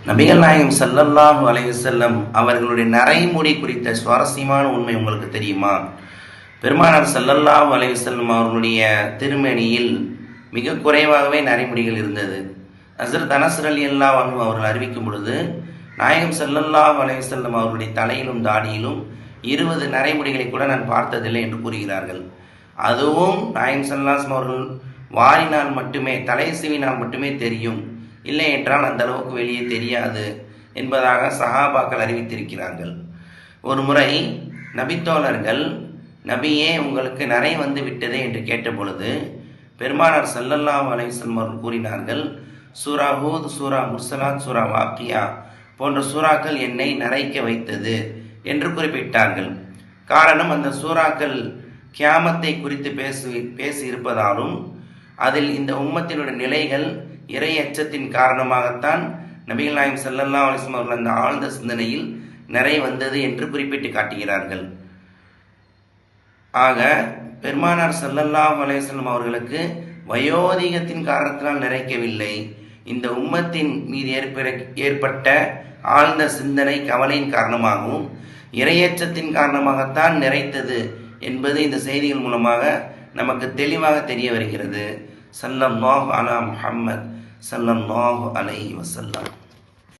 நபிகள் நாயகம் ஸல்லல்லாஹு அலைஹி வஸல்லம் அவர்களுடைய நரைமுடி குறித்த சுவாரஸ்யமான உண்மை உங்களுக்கு தெரியுமா? பெருமானார் ஸல்லல்லாஹு அலைஹி வஸல்லம் அவர்களுடைய திருமேனியில் மிக குறைவாகவே நரைமுடிகள் இருந்தது. ஹஸ்ரத் அனஸ் ரலியல்லாஹு அன்ஹு அவர்கள் அறிவிக்கும் பொழுது, நாயகம் ஸல்லல்லாஹு அலைஹி வஸல்லம் அவர்களுடைய தலையிலும் தாடியிலும் 20 நரைமுடிகளை கூட நான் பார்த்ததில்லை என்று கூறுகிறார்கள். அதுவும் நாயகம் ஸல்லல்லாஹு அலைஹி வஸல்லம் அவர்கள் வாரினால் மட்டுமே, தலை சீவினால் மட்டுமே தெரியும், இல்லை என்றால் அந்த அளவுக்கு வெளியே தெரியாது என்பதாக சஹாபாக்கள் அறிவித்திருக்கிறார்கள். ஒரு முறை நபித்தோழர்கள், நபியே உங்களுக்கு நரை வந்து விட்டதே என்று கேட்டபொழுது பெருமானார் ஸல்லல்லாஹு அலைஹி வஸல்லம் அவர்கள் கூறினார்கள், சூரா ஹூத், சூரா முர்சலாத், சூரா வாக்கியா போன்ற சூறாக்கள் என்னை நரைக்க வைத்தது என்று குறிப்பிட்டார்கள். காரணம், அந்த சூறாக்கள் கியாமத்தை குறித்து பேசி இருப்பதாலும் அதில் இந்த உம்மத்தினுடைய நிலைகள் இறை அச்சத்தின் காரணமாகத்தான் நபிகள் நாயகம் ஸல்லல்லாஹு அலைஹி வஸல்லம் அவர்கள் அந்த ஆழ்ந்த சிந்தனையில் நிறை வந்தது என்று குறிப்பிட்டு காட்டுகிறார்கள். ஆக பெருமானார் ஸல்லல்லாஹு அலைஹி வஸல்லம் அவர்களுக்கு வயோதிகத்தின் காரணத்தினால் நிறைக்கவில்லை, இந்த உம்மத்தின் மீது ஏற்பட்ட ஆழ்ந்த சிந்தனை கவலையின் காரணமாகவும் இறையச்சத்தின் காரணமாகத்தான் நிறைத்தது என்பது இந்த செய்திகள் மூலமாக நமக்கு தெளிவாக தெரிய வருகிறது. ஸல்லல்லாஹு அலா முஹம்மத் ஸல்லல்லாஹு அலைஹி வஸல்லம்.